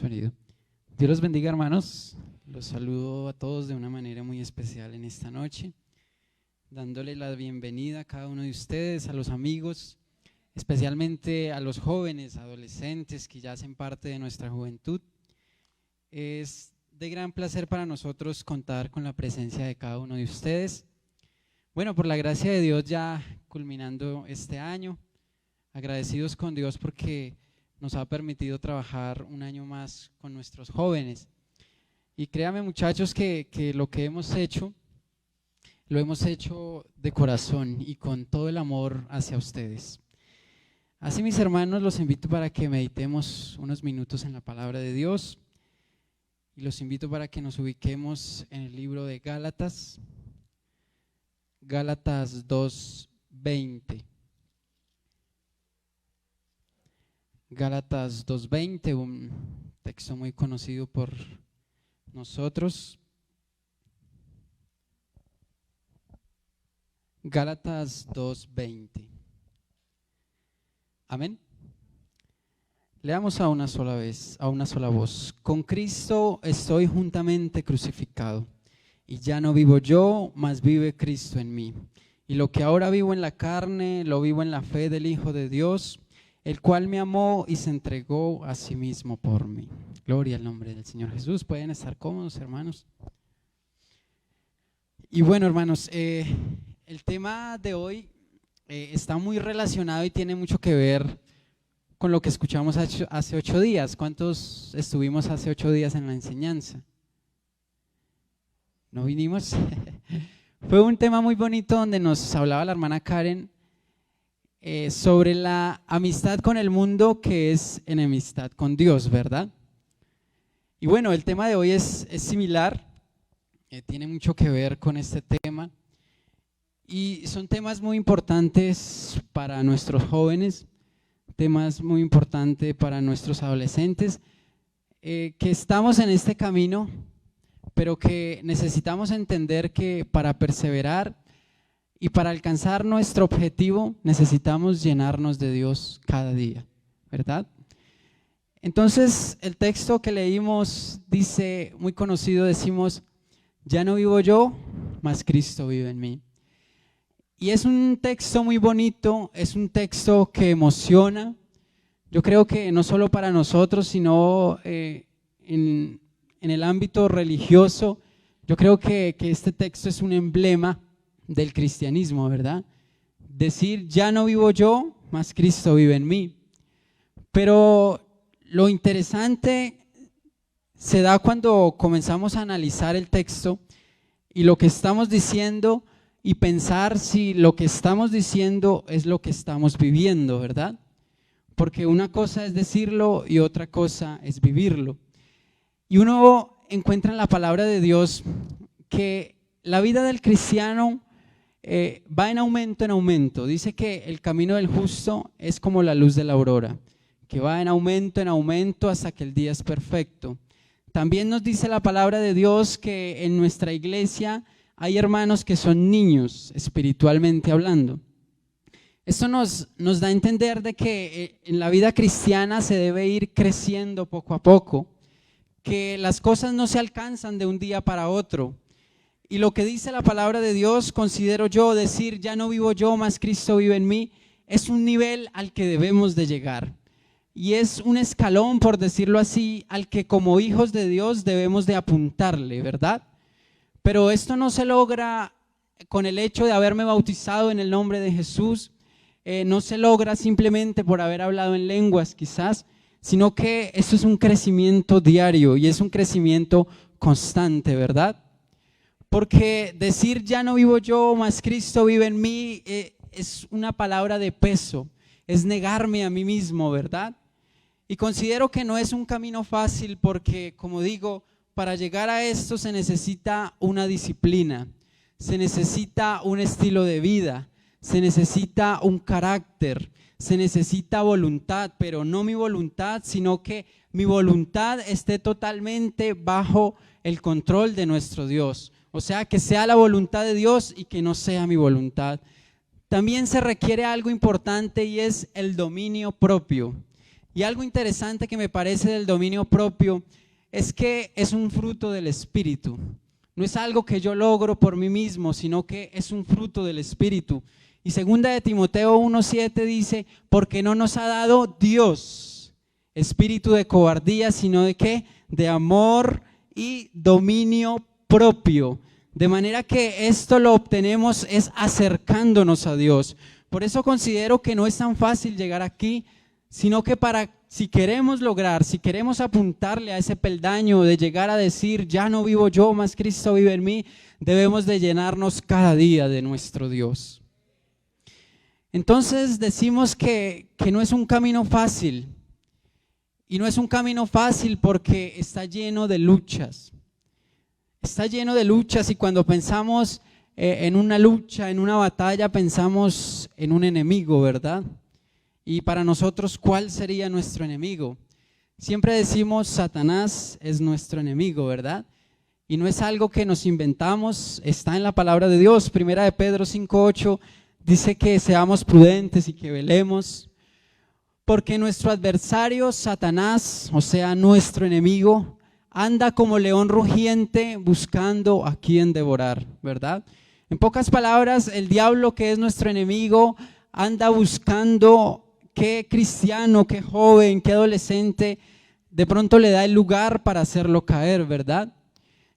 sonido. Dios los bendiga, hermanos. Los saludo a todos de una manera muy especial en esta noche, dándole la bienvenida a cada uno de ustedes, a los amigos, especialmente a los jóvenes, adolescentes que ya hacen parte de nuestra juventud. Es de gran placer para nosotros contar con la presencia de cada uno de ustedes. Bueno, por la gracia de Dios, ya culminando este año, agradecidos con Dios porque nos ha permitido trabajar un año más con nuestros jóvenes. Y créanme, muchachos, que lo que hemos hecho, lo hemos hecho de corazón y con todo el amor hacia ustedes. Así, mis hermanos, los invito para que meditemos unos minutos en la palabra de Dios y los invito para que nos ubiquemos en el libro de Gálatas, Gálatas 2:20. Gálatas 2:20, un texto muy conocido por nosotros. Gálatas 2:20. Amén. Leamos a una sola vez, a una sola voz. Con Cristo estoy juntamente crucificado, y ya no vivo yo, mas vive Cristo en mí. Y lo que ahora vivo en la carne, lo vivo en la fe del Hijo de Dios, el cual me amó y se entregó a sí mismo por mí. Gloria al nombre del Señor Jesús. Pueden estar cómodos, hermanos. Y bueno, hermanos, el tema de hoy está muy relacionado y tiene mucho que ver con lo que escuchamos hace 8 días. ¿Cuántos estuvimos hace 8 días en la enseñanza? ¿No vinimos? Fue un tema muy bonito donde nos hablaba la hermana Karen sobre la amistad con el mundo que es enemistad con Dios, ¿verdad? Y bueno, el tema de hoy es similar, tiene mucho que ver con este tema y son temas muy importantes para nuestros jóvenes, temas muy importantes para nuestros adolescentes, que estamos en este camino, pero que necesitamos entender que para perseverar y para alcanzar nuestro objetivo necesitamos llenarnos de Dios cada día, ¿verdad? Entonces el texto que leímos dice, muy conocido, decimos, ya no vivo yo, mas Cristo vive en mí. Y es un texto muy bonito, es un texto que emociona. Yo creo que no solo para nosotros, sino en el ámbito religioso, yo creo que este texto es un emblema del cristianismo, ¿verdad? Decir, ya no vivo yo, mas Cristo vive en mí. Pero lo interesante se da cuando comenzamos a analizar el texto y lo que estamos diciendo y pensar si lo que estamos diciendo es lo que estamos viviendo, ¿verdad? Porque una cosa es decirlo y otra cosa es vivirlo. Y uno encuentra en la palabra de Dios que la vida del cristiano va en aumento. Dice que el camino del justo es como la luz de la aurora, que va en aumento hasta que el día es perfecto. También nos dice la palabra de Dios que en nuestra iglesia hay hermanos que son niños, espiritualmente hablando. Esto nos da a entender de que en la vida cristiana se debe ir creciendo poco a poco, que las cosas no se alcanzan de un día para otro. Y lo que dice la palabra de Dios, considero yo, decir ya no vivo yo, mas Cristo vive en mí, es un nivel al que debemos de llegar. Y es un escalón, por decirlo así, al que como hijos de Dios debemos de apuntarle, ¿verdad? Pero esto no se logra con el hecho de haberme bautizado en el nombre de Jesús, no se logra simplemente por haber hablado en lenguas quizás, sino que esto es un crecimiento diario y es un crecimiento constante, ¿verdad? Porque decir ya no vivo yo, mas Cristo vive en mí, es una palabra de peso, es negarme a mí mismo, ¿verdad? Y considero que no es un camino fácil porque, como digo, para llegar a esto se necesita una disciplina, se necesita un estilo de vida, se necesita un carácter, se necesita voluntad, pero no mi voluntad, sino que mi voluntad esté totalmente bajo el control de nuestro Dios. O sea, que sea la voluntad de Dios y que no sea mi voluntad. También se requiere algo importante y es el dominio propio. Y algo interesante que me parece del dominio propio es que es un fruto del Espíritu. No es algo que yo logro por mí mismo, sino que es un fruto del Espíritu. Y 2 de Timoteo 1:7 dice, porque no nos ha dado Dios espíritu de cobardía, sino de ¿qué? De amor y dominio propio. De manera que esto lo obtenemos es acercándonos a Dios. Por eso considero que no es tan fácil llegar aquí, sino que si queremos lograr, si queremos apuntarle a ese peldaño de llegar a decir, ya no vivo yo, más Cristo vive en mí, debemos de llenarnos cada día de nuestro Dios. Entonces decimos que no es un camino fácil, y no es un camino fácil porque está lleno de luchas. Está lleno de luchas y cuando pensamos en una lucha, en una batalla, pensamos en un enemigo, ¿verdad? Y para nosotros, ¿cuál sería nuestro enemigo? Siempre decimos Satanás es nuestro enemigo, ¿verdad? Y no es algo que nos inventamos, está en la palabra de Dios. Primera de Pedro 5:8 dice que seamos prudentes y que velemos, porque nuestro adversario Satanás, o sea, nuestro enemigo, anda como león rugiente buscando a quien devorar, ¿verdad? En pocas palabras, el diablo, que es nuestro enemigo, anda buscando qué cristiano, qué joven, qué adolescente de pronto le da el lugar para hacerlo caer, ¿verdad?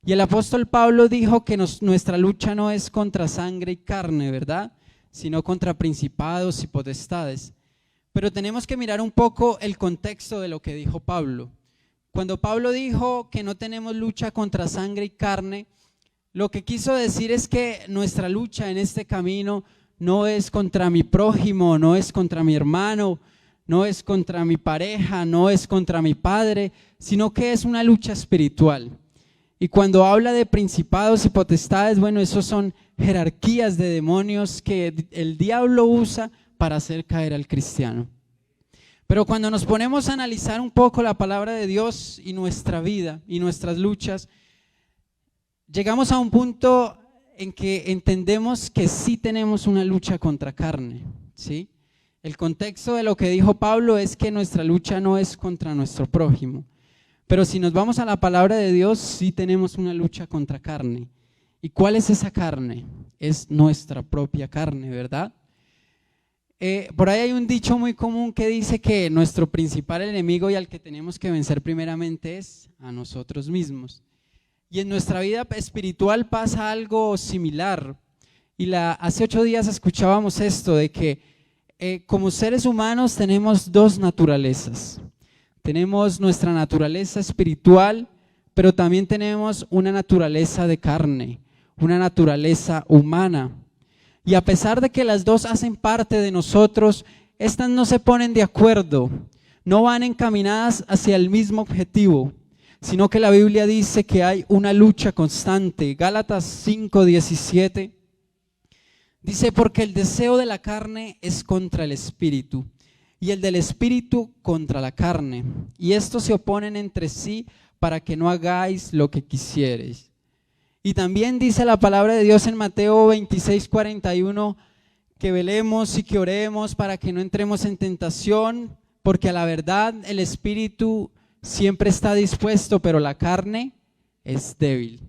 Y el apóstol Pablo dijo que nuestra lucha no es contra sangre y carne, ¿verdad? Sino contra principados y potestades. Pero tenemos que mirar un poco el contexto de lo que dijo Pablo. Cuando Pablo dijo que no tenemos lucha contra sangre y carne, lo que quiso decir es que nuestra lucha en este camino no es contra mi prójimo, no es contra mi hermano, no es contra mi pareja, no es contra mi padre, sino que es una lucha espiritual. Y cuando habla de principados y potestades, bueno, esos son jerarquías de demonios que el diablo usa para hacer caer al cristiano. Pero cuando nos ponemos a analizar un poco la palabra de Dios y nuestra vida y nuestras luchas, llegamos a un punto en que entendemos que sí tenemos una lucha contra carne, ¿sí? El contexto de lo que dijo Pablo es que nuestra lucha no es contra nuestro prójimo. Pero si nos vamos a la palabra de Dios, sí tenemos una lucha contra carne. ¿Y cuál es esa carne? Es nuestra propia carne, ¿verdad? Por ahí hay un dicho muy común que dice que nuestro principal enemigo y al que tenemos que vencer primeramente es a nosotros mismos. Y en nuestra vida espiritual pasa algo similar. Y hace 8 días escuchábamos esto de que como seres humanos tenemos dos naturalezas. Tenemos nuestra naturaleza espiritual, pero también tenemos una naturaleza de carne, una naturaleza humana. Y a pesar de que las dos hacen parte de nosotros, estas no se ponen de acuerdo, no van encaminadas hacia el mismo objetivo, sino que la Biblia dice que hay una lucha constante. Gálatas 5:17 dice, porque el deseo de la carne es contra el espíritu, y el del espíritu contra la carne, y estos se oponen entre sí para que no hagáis lo que quisiereis. Y también dice la palabra de Dios en Mateo 26:41 que velemos y que oremos para que no entremos en tentación, porque a la verdad el espíritu siempre está dispuesto, pero la carne es débil.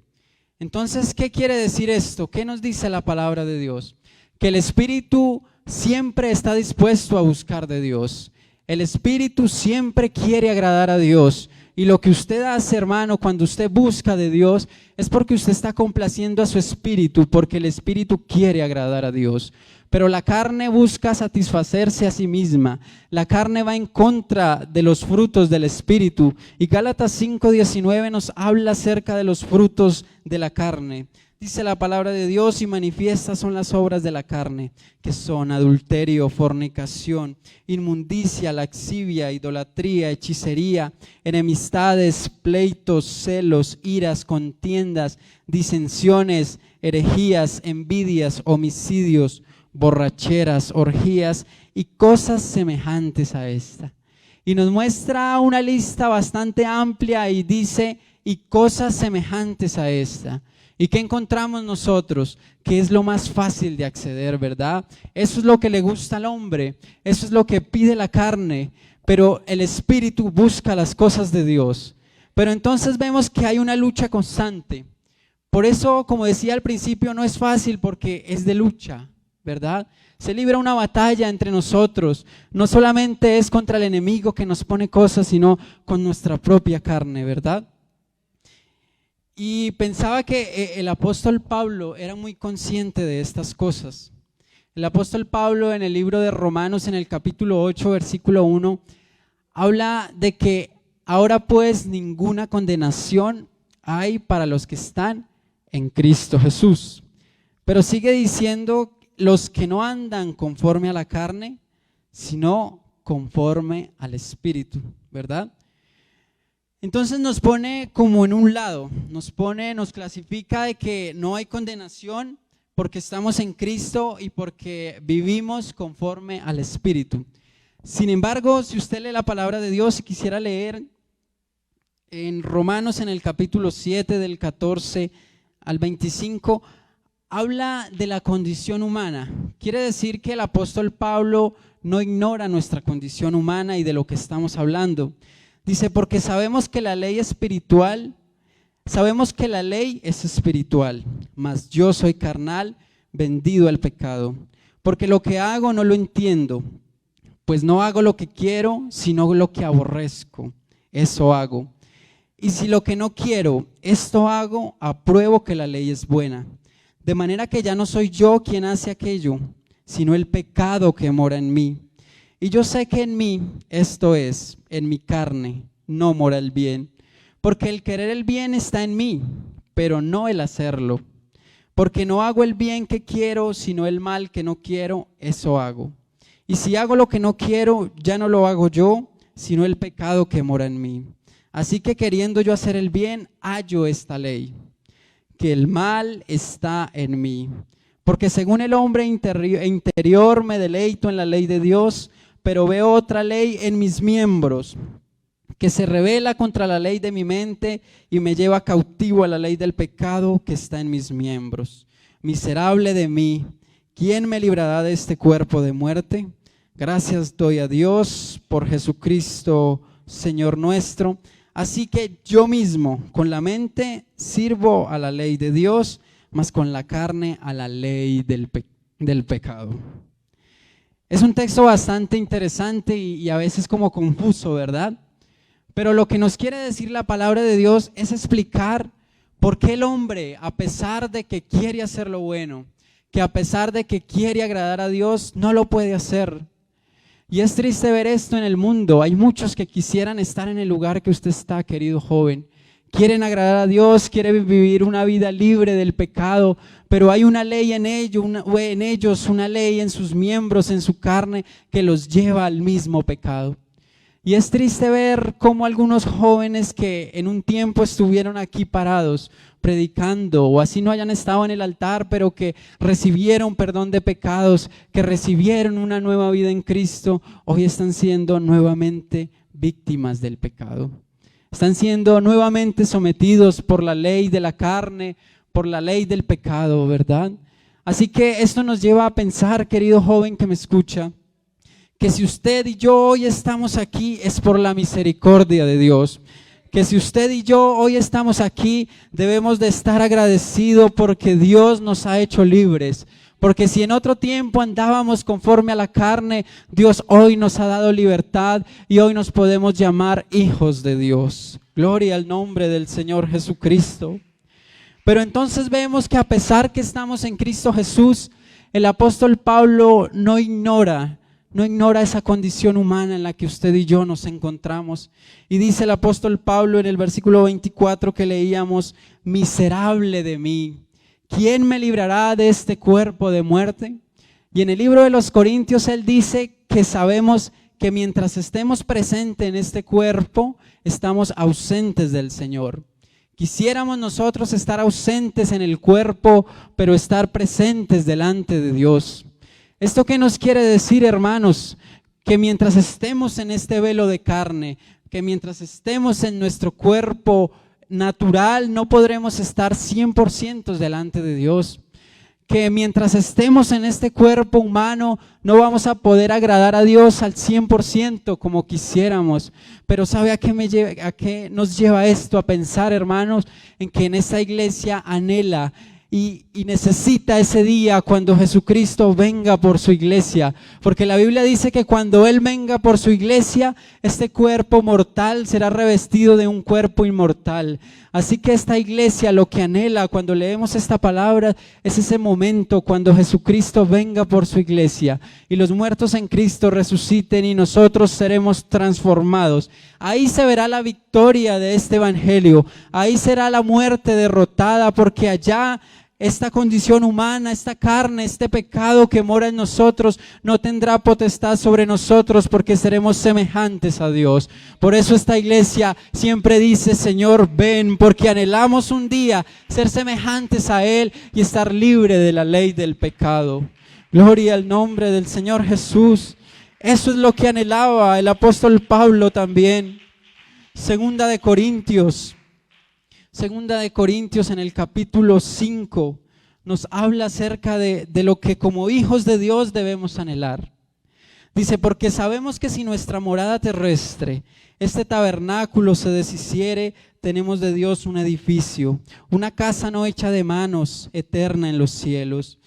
Entonces, ¿qué quiere decir esto? ¿Qué nos dice la palabra de Dios? Que el espíritu siempre está dispuesto a buscar de Dios. El espíritu siempre quiere agradar a Dios. Y lo que usted hace, hermano, cuando usted busca de Dios, es porque usted está complaciendo a su espíritu, porque el espíritu quiere agradar a Dios. Pero la carne busca satisfacerse a sí misma. La carne va en contra de los frutos del espíritu. Y Gálatas 5:19 nos habla acerca de los frutos de la carne. Dice la palabra de Dios, y manifiestas son las obras de la carne, que son adulterio, fornicación, inmundicia, laxivia, idolatría, hechicería, enemistades, pleitos, celos, iras, contiendas, disensiones, herejías, envidias, homicidios, borracheras, orgías y cosas semejantes a esta. Y nos muestra una lista bastante amplia y dice, y cosas semejantes a esta. ¿Y qué encontramos nosotros? Que es lo más fácil de acceder, ¿verdad? Eso es lo que le gusta al hombre, eso es lo que pide la carne, pero el espíritu busca las cosas de Dios. Pero entonces vemos que hay una lucha constante. Por eso, como decía al principio, no es fácil porque es de lucha, ¿verdad? Se libra una batalla entre nosotros. No solamente es contra el enemigo que nos pone cosas, sino con nuestra propia carne, ¿verdad? Y pensaba que el apóstol Pablo era muy consciente de estas cosas. El apóstol Pablo en el libro de Romanos, en el capítulo 8, versículo 1, habla de que ahora pues ninguna condenación hay para los que están en Cristo Jesús. Pero sigue diciendo los que no andan conforme a la carne, sino conforme al Espíritu, ¿verdad? Entonces nos pone como en un lado, nos clasifica de que no hay condenación porque estamos en Cristo y porque vivimos conforme al Espíritu. Sin embargo, si usted lee la palabra de Dios y quisiera leer en Romanos en el capítulo 7 del 14 al 25, habla de la condición humana. Quiere decir que el apóstol Pablo no ignora nuestra condición humana y de lo que estamos hablando. Dice, porque sabemos que la ley es espiritual, mas yo soy carnal, vendido al pecado. Porque lo que hago no lo entiendo, pues no hago lo que quiero, sino lo que aborrezco, eso hago. Y si lo que no quiero, esto hago, apruebo que la ley es buena. De manera que ya no soy yo quien hace aquello, sino el pecado que mora en mí. Y yo sé que en mí, esto es, en mi carne, no mora el bien. Porque el querer el bien está en mí, pero no el hacerlo. Porque no hago el bien que quiero, sino el mal que no quiero, eso hago. Y si hago lo que no quiero, ya no lo hago yo, sino el pecado que mora en mí. Así que queriendo yo hacer el bien, hallo esta ley, que el mal está en mí. Porque según el hombre interior me deleito en la ley de Dios, pero veo otra ley en mis miembros, que se rebela contra la ley de mi mente y me lleva cautivo a la ley del pecado que está en mis miembros. Miserable de mí, ¿quién me librará de este cuerpo de muerte? Gracias doy a Dios por Jesucristo, Señor nuestro. Así que yo mismo con la mente sirvo a la ley de Dios, mas con la carne a la ley del pecado. Es un texto bastante interesante y a veces como confuso, ¿verdad? Pero lo que nos quiere decir la palabra de Dios es explicar por qué el hombre, a pesar de que quiere hacer lo bueno, que a pesar de que quiere agradar a Dios, no lo puede hacer. Y es triste ver esto en el mundo. Hay muchos que quisieran estar en el lugar que usted está, querido joven. Quieren agradar a Dios, quieren vivir una vida libre del pecado, pero hay una ley en ellos, una ley en sus miembros, en su carne, que los lleva al mismo pecado. Y es triste ver cómo algunos jóvenes que en un tiempo estuvieron aquí parados predicando, o así no hayan estado en el altar, pero que recibieron perdón de pecados, que recibieron una nueva vida en Cristo, hoy están siendo nuevamente víctimas del pecado. Están siendo nuevamente sometidos por la ley de la carne, por la ley del pecado, ¿verdad? Así que esto nos lleva a pensar, querido joven que me escucha, que si usted y yo hoy estamos aquí es por la misericordia de Dios. Que si usted y yo hoy estamos aquí, debemos de estar agradecidos porque Dios nos ha hecho libres. Porque si en otro tiempo andábamos conforme a la carne, Dios hoy nos ha dado libertad y hoy nos podemos llamar hijos de Dios. Gloria al nombre del Señor Jesucristo. Pero entonces vemos que a pesar que estamos en Cristo Jesús, el apóstol Pablo no ignora esa condición humana en la que usted y yo nos encontramos. Y dice el apóstol Pablo en el versículo 24 que leíamos: miserable de mí, ¿quién me librará de este cuerpo de muerte? Y en el libro de los Corintios él dice que sabemos que mientras estemos presentes en este cuerpo, estamos ausentes del Señor. Quisiéramos nosotros estar ausentes en el cuerpo, pero estar presentes delante de Dios. ¿Esto qué nos quiere decir, hermanos? Que mientras estemos en este velo de carne, que mientras estemos en nuestro cuerpo natural no podremos estar 100% delante de Dios, que mientras estemos en este cuerpo humano no vamos a poder agradar a Dios al 100% como quisiéramos. Pero ¿sabe a qué nos lleva esto? A pensar, hermanos, en que en esta iglesia anhela y necesita ese día cuando Jesucristo venga por su iglesia, porque la Biblia dice que cuando Él venga por su iglesia, este cuerpo mortal será revestido de un cuerpo inmortal. Así que esta iglesia lo que anhela cuando leemos esta palabra es ese momento cuando Jesucristo venga por su iglesia y los muertos en Cristo resuciten y nosotros seremos transformados. Ahí se verá la victoria de este evangelio, ahí será la muerte derrotada, porque allá esta condición humana, esta carne, este pecado que mora en nosotros no tendrá potestad sobre nosotros, porque seremos semejantes a Dios. Por eso esta iglesia siempre dice: Señor, ven, porque anhelamos un día ser semejantes a Él y estar libre de la ley del pecado. Gloria al nombre del Señor Jesús. Eso es lo que anhelaba el apóstol Pablo también. Segunda de Corintios en el capítulo 5 nos habla acerca de lo que como hijos de Dios debemos anhelar. Dice: porque sabemos que si nuestra morada terrestre, este tabernáculo, se deshiciere, tenemos de Dios un edificio, una casa no hecha de manos, eterna en los cielos.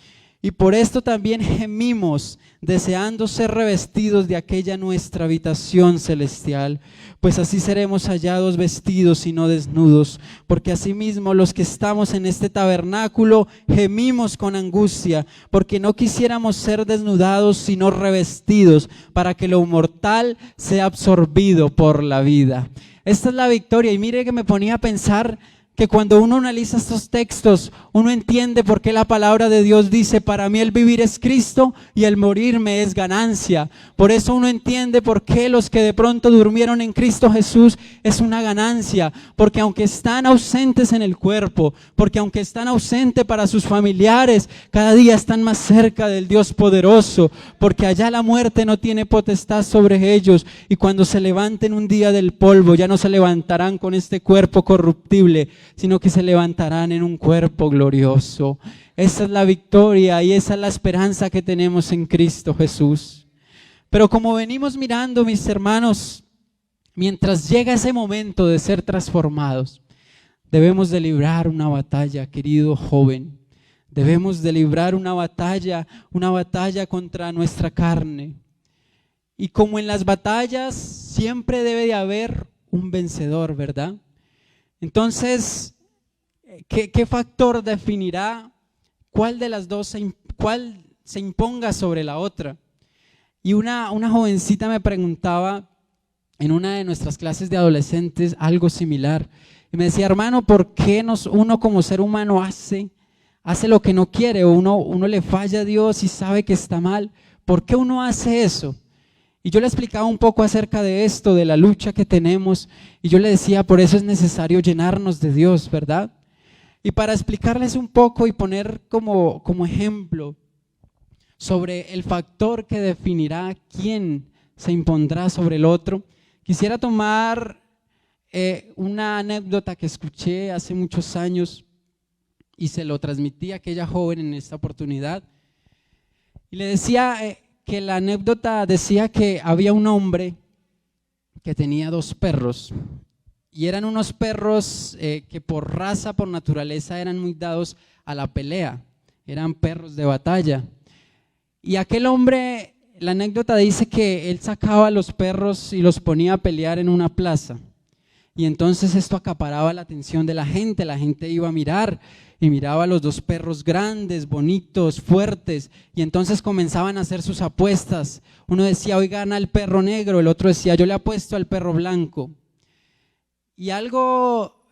Y por esto también gemimos, deseando ser revestidos de aquella nuestra habitación celestial, pues así seremos hallados vestidos y no desnudos, porque asimismo los que estamos en este tabernáculo gemimos con angustia, porque no quisiéramos ser desnudados, sino revestidos, para que lo mortal sea absorbido por la vida. Esta es la victoria. Y mire que me ponía a pensar que cuando uno analiza estos textos, uno entiende por qué la palabra de Dios dice: para mí el vivir es Cristo y el morirme es ganancia. Por eso uno entiende por qué los que de pronto durmieron en Cristo Jesús es una ganancia, porque aunque están ausentes en el cuerpo, porque aunque están ausentes para sus familiares, cada día están más cerca del Dios poderoso, porque allá la muerte no tiene potestad sobre ellos, y cuando se levanten un día del polvo, ya no se levantarán con este cuerpo corruptible, sino que se levantarán en un cuerpo glorioso. Esa es la victoria y esa es la esperanza que tenemos en Cristo Jesús. Pero como venimos mirando, mis hermanos, mientras llega ese momento de ser transformados, debemos de librar una batalla, querido joven. Debemos de librar una batalla contra nuestra carne. Y como en las batallas siempre debe de haber un vencedor, ¿verdad? Entonces, ¿qué factor definirá cuál de las dos cuál se imponga sobre la otra? Y una jovencita me preguntaba en una de nuestras clases de adolescentes algo similar. Y me decía: hermano, ¿por qué uno como ser humano hace lo que no quiere? Uno le falla a Dios y sabe que está mal. ¿Por qué uno hace eso? Y yo le explicaba un poco acerca de esto, de la lucha que tenemos, y yo le decía: por eso es necesario llenarnos de Dios, ¿verdad? Y para explicarles un poco y poner como ejemplo sobre el factor que definirá quién se impondrá sobre el otro, quisiera tomar una anécdota que escuché hace muchos años y se lo transmití a aquella joven en esta oportunidad. Y le decía que la anécdota decía que había un hombre que tenía 2 perros, y eran unos perros que por raza, por naturaleza, eran muy dados a la pelea, eran perros de batalla. Y aquel hombre, la anécdota dice que él sacaba a los perros y los ponía a pelear en una plaza, y entonces esto acaparaba la atención de la gente iba a mirar y miraba a los 2 perros grandes, bonitos, fuertes, y entonces comenzaban a hacer sus apuestas. Uno decía: hoy gana el perro negro, el otro decía: yo le apuesto al perro blanco. Y algo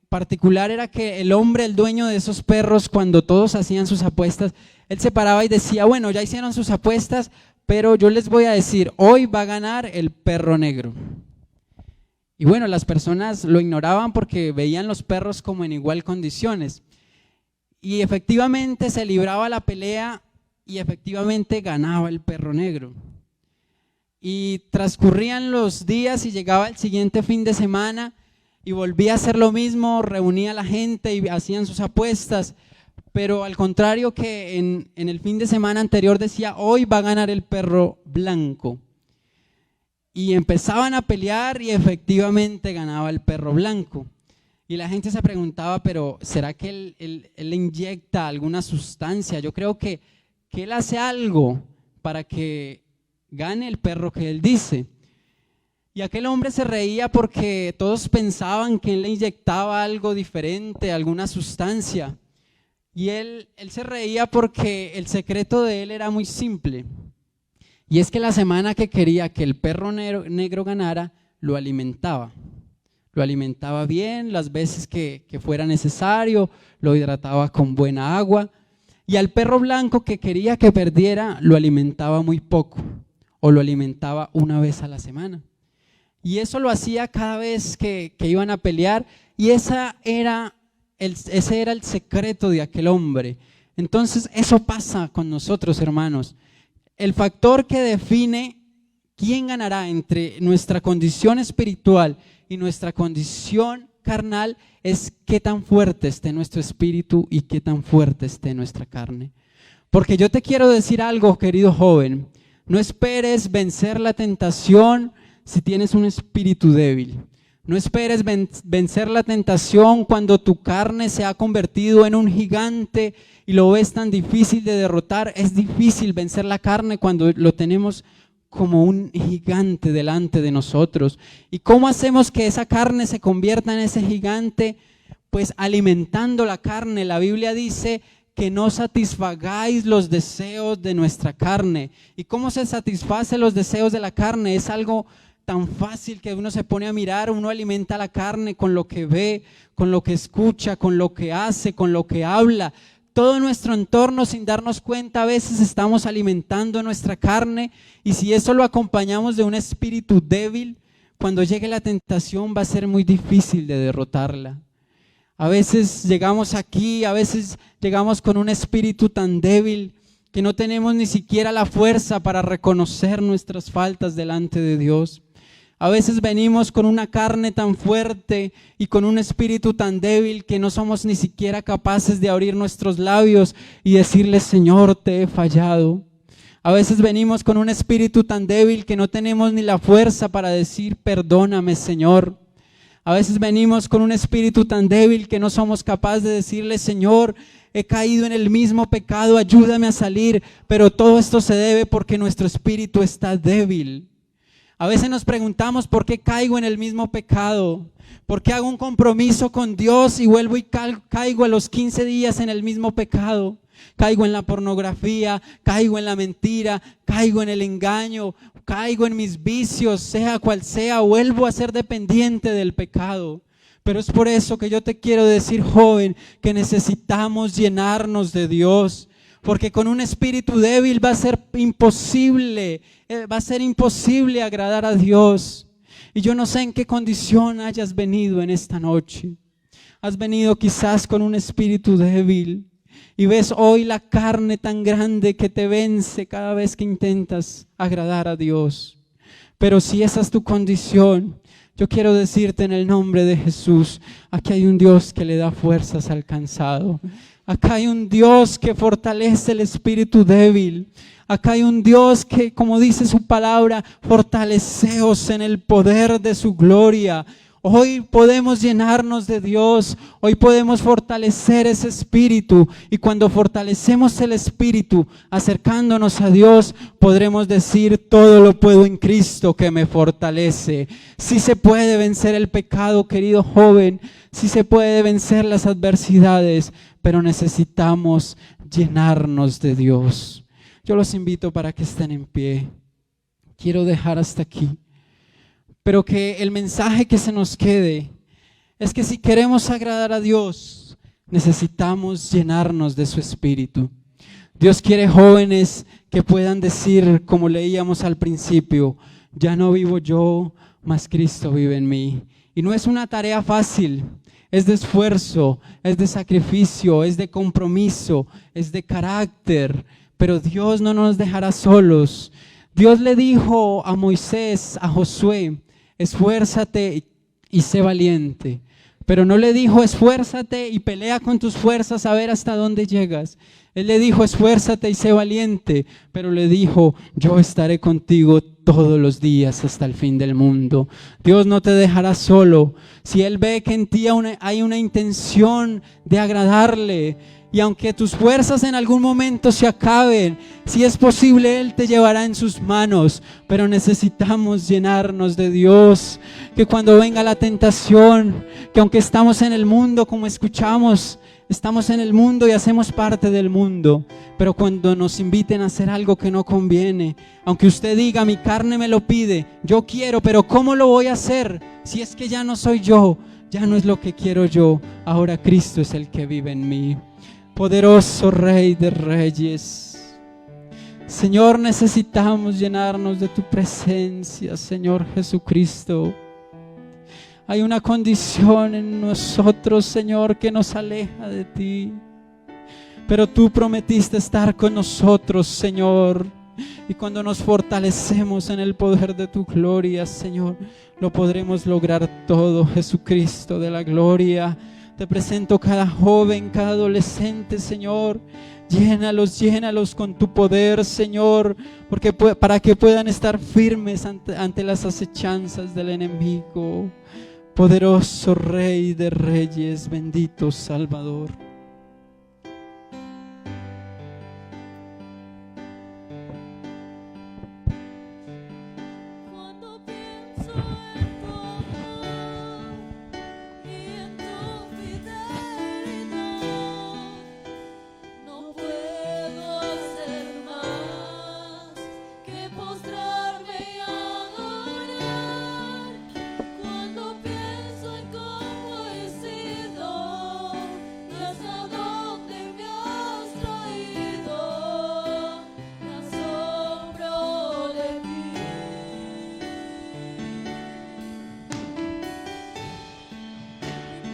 particular era que el hombre, el dueño de esos perros, cuando todos hacían sus apuestas, él se paraba y decía: bueno, ya hicieron sus apuestas, pero yo les voy a decir, hoy va a ganar el perro negro. Y bueno, las personas lo ignoraban porque veían los perros como en igual condiciones. Y efectivamente se libraba la pelea y efectivamente ganaba el perro negro. Y transcurrían los días y llegaba el siguiente fin de semana y volvía a hacer lo mismo, reunía a la gente y hacían sus apuestas, pero al contrario que en el fin de semana anterior decía, hoy va a ganar el perro blanco. Y empezaban a pelear y efectivamente ganaba el perro blanco. Y la gente se preguntaba, pero ¿será que él le inyecta alguna sustancia? Yo creo que él hace algo para que gane el perro que él dice. Y aquel hombre se reía porque todos pensaban que él le inyectaba algo diferente, alguna sustancia. Y él se reía porque el secreto de él era muy simple. Y es que la semana que quería que el perro negro ganara, lo alimentaba. Lo alimentaba bien las veces que fuera necesario, lo hidrataba con buena agua. Y al perro blanco que quería que perdiera, lo alimentaba muy poco o lo alimentaba una vez a la semana. Y eso lo hacía cada vez que iban a pelear y ese era el secreto de aquel hombre. Entonces eso pasa con nosotros, hermanos. El factor que define quién ganará entre nuestra condición espiritual y nuestra condición carnal es qué tan fuerte esté nuestro espíritu y qué tan fuerte esté nuestra carne. Porque yo te quiero decir algo, querido joven, no esperes vencer la tentación si tienes un espíritu débil. No esperes vencer la tentación cuando tu carne se ha convertido en un gigante y lo ves tan difícil de derrotar. Es difícil vencer la carne cuando lo tenemos como un gigante delante de nosotros. ¿Y cómo hacemos que esa carne se convierta en ese gigante? Pues alimentando la carne. La Biblia dice que no satisfagáis los deseos de nuestra carne. ¿Y cómo se satisface los deseos de la carne? Es algo tan fácil que uno se pone a mirar, uno alimenta la carne con lo que ve, con lo que escucha, con lo que hace, con lo que habla. Todo nuestro entorno, sin darnos cuenta, a veces estamos alimentando nuestra carne, y si eso lo acompañamos de un espíritu débil, cuando llegue la tentación va a ser muy difícil de derrotarla. A veces llegamos aquí, a veces llegamos con un espíritu tan débil que no tenemos ni siquiera la fuerza para reconocer nuestras faltas delante de Dios. A veces venimos con una carne tan fuerte y con un espíritu tan débil que no somos ni siquiera capaces de abrir nuestros labios y decirle, Señor, te he fallado. A veces venimos con un espíritu tan débil que no tenemos ni la fuerza para decir, perdóname, Señor. A veces venimos con un espíritu tan débil que no somos capaces de decirle, Señor, he caído en el mismo pecado, ayúdame a salir. Pero todo esto se debe porque nuestro espíritu está débil. A veces nos preguntamos por qué caigo en el mismo pecado, por qué hago un compromiso con Dios y vuelvo y caigo a los 15 días en el mismo pecado. Caigo en la pornografía, caigo en la mentira, caigo en el engaño, caigo en mis vicios, sea cual sea, vuelvo a ser dependiente del pecado. Pero es por eso que yo te quiero decir, joven, que necesitamos llenarnos de Dios. Porque con un espíritu débil va a ser imposible agradar a Dios. Y yo no sé en qué condición hayas venido en esta noche. Has venido quizás con un espíritu débil y ves hoy la carne tan grande que te vence cada vez que intentas agradar a Dios. Pero si esa es tu condición, yo quiero decirte en el nombre de Jesús, aquí hay un Dios que le da fuerzas al cansado. Acá hay un Dios que fortalece el espíritu débil. Acá hay un Dios que, como dice su palabra, fortaleceos en el poder de su gloria. Hoy podemos llenarnos de Dios, hoy podemos fortalecer ese espíritu, y cuando fortalecemos el espíritu, acercándonos a Dios, podremos decir, todo lo puedo en Cristo que me fortalece. Sí se puede vencer el pecado, querido joven, sí se puede vencer las adversidades, pero necesitamos llenarnos de Dios. Yo los invito para que estén en pie. Quiero dejar hasta aquí, pero que el mensaje que se nos quede es que si queremos agradar a Dios, necesitamos llenarnos de su espíritu. Dios quiere jóvenes que puedan decir, como leíamos al principio, ya no vivo yo, mas Cristo vive en mí. Y no es una tarea fácil. Es de esfuerzo, es de sacrificio, es de compromiso, es de carácter, pero Dios no nos dejará solos. Dios le dijo a Moisés, a Josué, esfuérzate y sé valiente. Pero no le dijo, esfuérzate y pelea con tus fuerzas a ver hasta dónde llegas. Él le dijo, esfuérzate y sé valiente, pero le dijo, yo estaré contigo todos los días hasta el fin del mundo. Dios no te dejará solo. Si Él ve que en ti hay una intención de agradarle, y aunque tus fuerzas en algún momento se acaben, si es posible, Él te llevará en sus manos. Pero necesitamos llenarnos de Dios, que cuando venga la tentación, que aunque estamos en el mundo, como escuchamos, estamos en el mundo y hacemos parte del mundo, pero cuando nos inviten a hacer algo que no conviene, aunque usted diga, mi carne me lo pide, yo quiero, pero ¿cómo lo voy a hacer? Si es que ya no soy yo, ya no es lo que quiero yo, ahora Cristo es el que vive en mí. Poderoso Rey de Reyes, Señor, necesitamos llenarnos de tu presencia, Señor Jesucristo. Hay una condición en nosotros, Señor, que nos aleja de ti, pero tú prometiste estar con nosotros, Señor, y cuando nos fortalecemos en el poder de tu gloria, Señor, lo podremos lograr todo. Jesucristo de la gloria, te presento cada joven, cada adolescente, Señor. Llénalos con tu poder, Señor, porque para que puedan estar firmes ante las acechanzas del enemigo. Poderoso Rey de Reyes, bendito Salvador.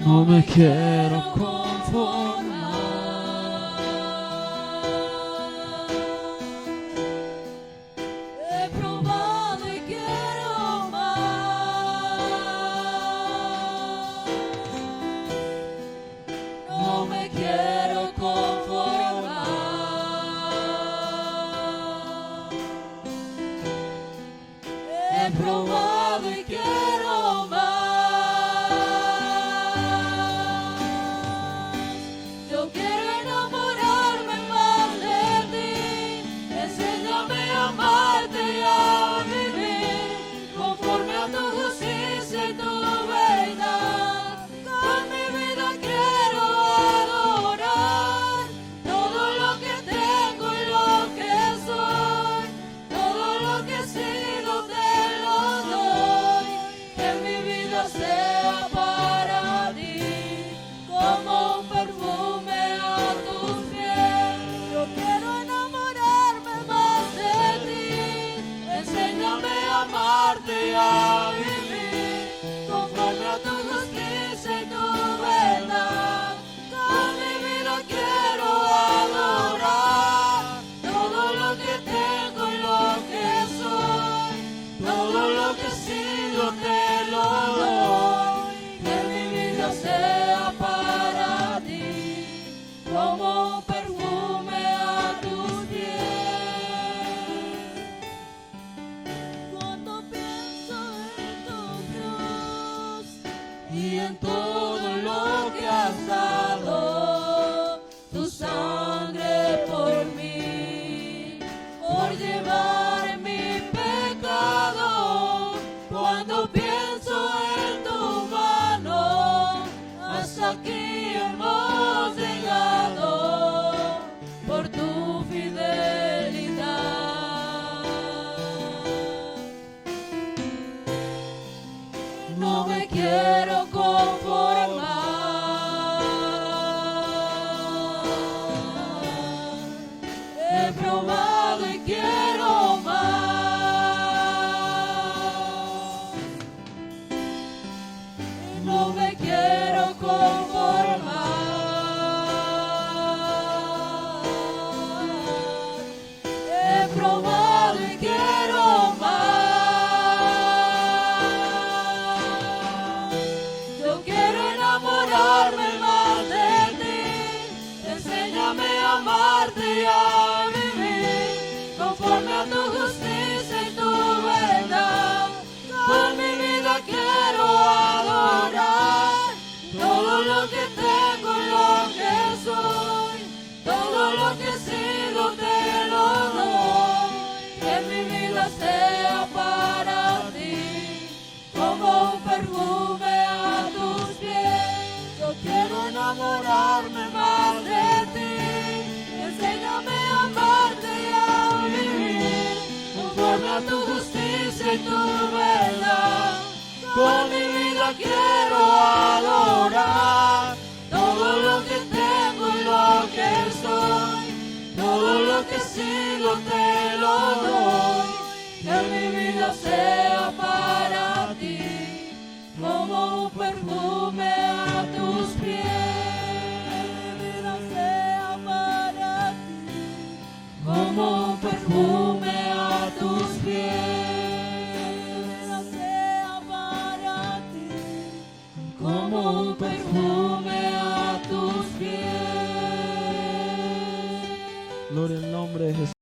No me quiero conformar. He probado y quiero más. No me quiero conformar. He probado y quiero más. amarte y a vivir conforme a tu justicia y tu verdad. Con mi vida quiero adorar todo lo que tengo, lo que soy, todo lo que he sido te lo doy. Que mi vida sea para ti como un perfume a tus pies. Yo quiero enamorarme más de ti. Enséñame a amarte y a vivir conforme a tu justicia y tu verdad. Con mi vida quiero adorar todo lo que tengo y lo que soy, todo lo que he sido te lo doy. Que mi vida sea para ti como un perfume a tus pies. Que mi vida sea para ti como un perfume a tus pies. Que mi vida sea para ti como un perfume a tus pies. Gloria al nombre de Jesús.